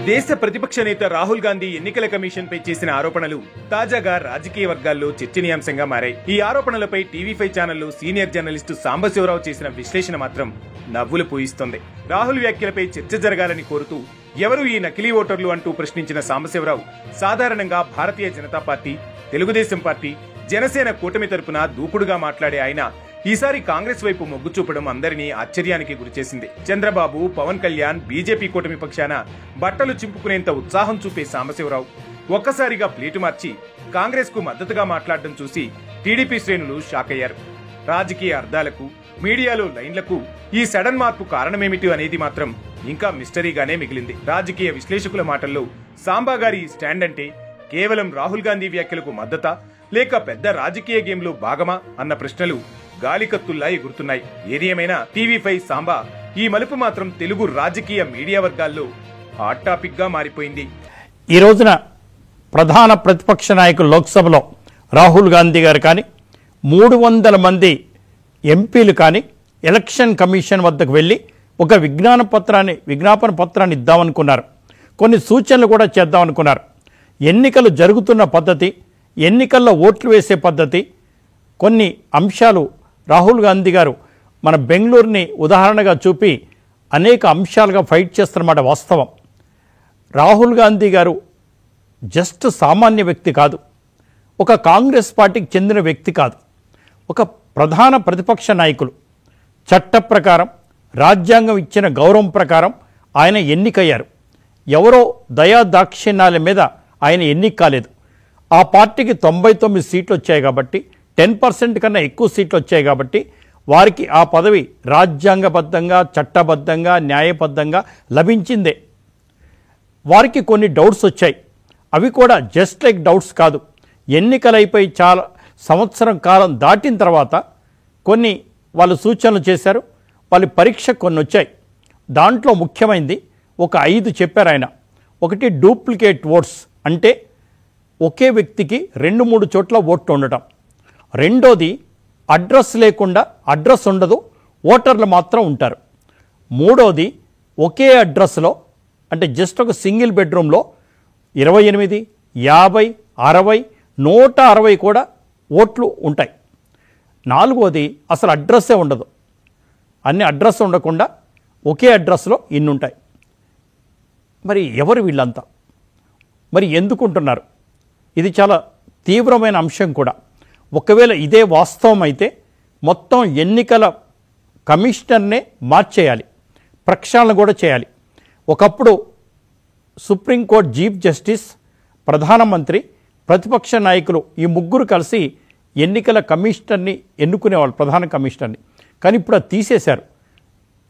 దేశ ప్రతిపక్ష నేత రాహుల్ గాంధీ ఎన్నికల కమిషన్ పై చేసిన ఆరోపణలు తాజాగా రాజకీయ వర్గాల్లో చర్చనీయాంశంగా మారాయి. ఈ ఆరోపణలపై టీవీ5 ఛానల్లో సీనియర్ జర్నలిస్టు సాంబశివరావు చేసిన విశ్లేషణ మాత్రం నవ్వులు పూయిస్తోంది. రాహుల్ వ్యాఖ్యలపై చర్చ జరగాలని కోరుతూ ఎవరు ఈ నకిలీ ఓటర్లు అంటూ ప్రశ్నించిన సాంబశివరావు సాధారణంగా భారతీయ జనతా పార్టీ, తెలుగుదేశం పార్టీ, జనసేన కూటమి తరపున దూకుడుగా మాట్లాడే ఆయన ఈసారి కాంగ్రెస్ వైపు మొగ్గు చూపడం అందరినీ ఆశ్చర్యానికి గురిచేసింది. చంద్రబాబు, పవన్ కళ్యాణ్, బీజేపీ కూటమి పక్షాన బట్టలు చింపుకునేంత ఉత్సాహం చూపే సాంబశివరావు ఒక్కసారిగా ప్లేటు మార్చి కాంగ్రెస్ కు మద్దతుగా మాట్లాడడం చూసి టీడీపీ శ్రేణులు షాక్ అయ్యారు. రాజకీయ అర్థాలకు, మీడియాలో లైన్లకు ఈ సడన్ మార్పు కారణమేమిటి అనేది మాత్రం ఇంకా మిస్టరీగానే మిగిలింది. రాజకీయ విశ్లేషకుల మాటల్లో సాంబా గారి స్టాండ్ అంటే కేవలం రాహుల్ గాంధీ వ్యాఖ్యలకు మద్దతా, లేక పెద్ద రాజకీయ గేమ్లో భాగమా అన్న ప్రశ్నలు గాలికత్తుల్లా ఎగురుతున్నాయి. ఏది ఏమైనా టీవీ5 సాంబా ఈ మలుపు మాత్రం తెలుగు రాజకీయ మీడియా వర్గాల్లో హాట్ టాపిక్ గా మారిపోయింది. ఈ రోజున ప్రధాన ప్రతిపక్ష నాయకులు లోక్సభలో రాహుల్ గాంధీ గారు కానీ 300 మంది ఎంపీలు కానీ ఎలక్షన్ కమిషన్ వద్దకు వెళ్ళి ఒక విజ్ఞాపన పత్రాన్ని ఇద్దామనుకున్నారు. కొన్ని సూచనలు కూడా చేద్దామనుకున్నారు. ఎన్నికలు జరుగుతున్న పద్ధతి, ఎన్నికల్లో ఓట్లు వేసే పద్ధతి, కొన్ని అంశాలు రాహుల్ గాంధీ గారు మన బెంగళూరుని ఉదాహరణగా చూపి అనేక అంశాలుగా ఫైట్ చేస్తున్నమాట వాస్తవం. రాహుల్ గాంధీ గారు జస్ట్ సామాన్య వ్యక్తి కాదు, ఒక కాంగ్రెస్ పార్టీకి చెందిన వ్యక్తి కాదు, ఒక ప్రధాన ప్రతిపక్ష నాయకులు. చట్ట ప్రకారం, రాజ్యాంగం ఇచ్చిన గౌరవం ప్రకారం ఆయన ఎన్నికయ్యారు. ఎవరో దయాదాక్షిణ్యాల మీద ఆయన ఎన్నిక కాలేదు. ఆ పార్టీకి 99 సీట్లు వచ్చాయి కాబట్టి, 10% కన్నా ఎక్కువ సీట్లు వచ్చాయి కాబట్టి వారికి ఆ పదవి రాజ్యాంగబద్ధంగా, చట్టబద్ధంగా, న్యాయబద్ధంగా లభించిందే. వారికి కొన్ని డౌట్స్ వచ్చాయి. అవి కూడా జస్ట్ లైక్ డౌట్స్ కాదు. ఎన్నికలైపోయి చాలా సంవత్సరం కాలం దాటిన తర్వాత కొన్ని వాళ్ళు సూచనలు చేశారు. వాళ్ళ పరీక్ష కొన్ని వచ్చాయి. దాంట్లో ముఖ్యమైనది ఒక 5 చెప్పారు ఆయన. ఒకటి డూప్లికేట్ ఓట్స్, అంటే ఒకే వ్యక్తికి 2-3 చోట్ల ఓట్లు ఉండటం. రెండోది అడ్రస్ లేకుండా, అడ్రస్ ఉండదు, ఓటర్లు మాత్రం ఉంటారు. మూడోది ఒకే అడ్రస్లో, అంటే జస్ట్ ఒక సింగిల్ బెడ్రూమ్లో 28, 50, 60, 160 కూడా ఓట్లు ఉంటాయి. నాలుగోది అసలు అడ్రస్సే ఉండదు. అన్ని అడ్రస్ ఉండకుండా ఒకే అడ్రస్లో ఇన్ని ఉంటాయి. మరి ఎవరు వీళ్ళంతా? మరి ఎందుకుంటున్నారు? ఇది చాలా తీవ్రమైన అంశం కూడా. ఒకవేళ ఇదే వాస్తవం అయితే మొత్తం ఎన్నికల కమిషనర్నే మార్చేయాలి, ప్రక్షాళన కూడా చేయాలి. ఒకప్పుడు సుప్రీంకోర్టు చీఫ్ జస్టిస్, ప్రధానమంత్రి, ప్రతిపక్ష నాయకులు ఈ ముగ్గురు కలిసి ఎన్నికల కమిషనర్ని ఎన్నుకునేవాళ్ళు, ప్రధాన కమిషనర్ని. కానీ ఇప్పుడు అది తీసేశారు.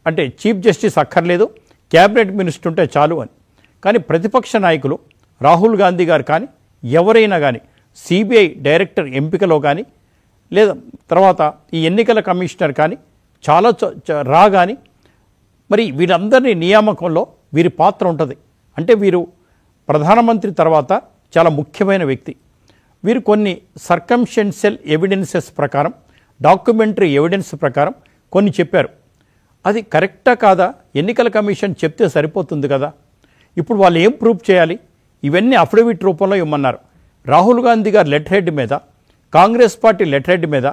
అంటే చీఫ్ జస్టిస్ అక్కర్లేదు, క్యాబినెట్ మినిస్టర్ ఉంటే చాలు అని. కానీ ప్రతిపక్ష నాయకులు రాహుల్ గాంధీ గారు కానీ ఎవరైనా కానీ సిబిఐ డైరెక్టర్ ఎంపికలో కానీ, లేదా తర్వాత ఈ ఎన్నికల కమిషనర్ కానీ చాలా కానీ, మరి వీరందరినీ నియామకంలో వీరి పాత్ర ఉంటుంది. అంటే వీరు ప్రధానమంత్రి తర్వాత చాలా ముఖ్యమైన వ్యక్తి. వీరు కొన్ని సర్కంస్టెన్షియల్ ఎవిడెన్సెస్ ప్రకారం, డాక్యుమెంటరీ ఎవిడెన్స్ ప్రకారం కొన్ని చెప్పారు. అది కరెక్టా కాదా ఎన్నికల కమిషన్ చెప్తే సరిపోతుంది కదా. ఇప్పుడు వాళ్ళు ఏం ప్రూఫ్ చేయాలి? ఇవన్నీ అఫిడవిట్ రూపంలో ఇవ్వమన్నారు. రాహుల్ గాంధీ గారు లెటర్ హెడ్ మీద, కాంగ్రెస్ పార్టీ లెటర్ హెడ్ మీద,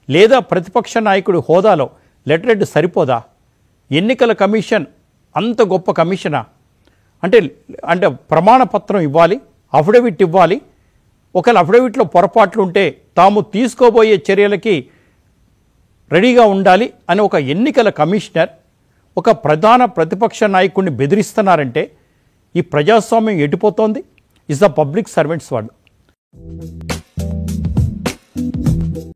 లేదా ప్రతిపక్ష నాయకుడి హోదాలో లెటర్ హెడ్ సరిపోదా? ఎన్నికల కమిషన్ అంత గొప్ప కమిషనా? అంటే ప్రమాణ పత్రం ఇవ్వాలి, అఫిడవిట్ ఇవ్వాలి. ఒకవేళ అఫిడవిట్లో పొరపాట్లు ఉంటే తాము తీసుకోబోయే చర్యలకి రెడీగా ఉండాలి అని ఒక ఎన్నికల కమిషనర్ ఒక ప్రధాన ప్రతిపక్ష నాయకుడిని బెదిరిస్తున్నారంటే ఈ ప్రజాస్వామ్యం ఎటుపోతోంది? ఇస్ ద పబ్లిక్ సర్వెంట్స్ వాళ్ళు.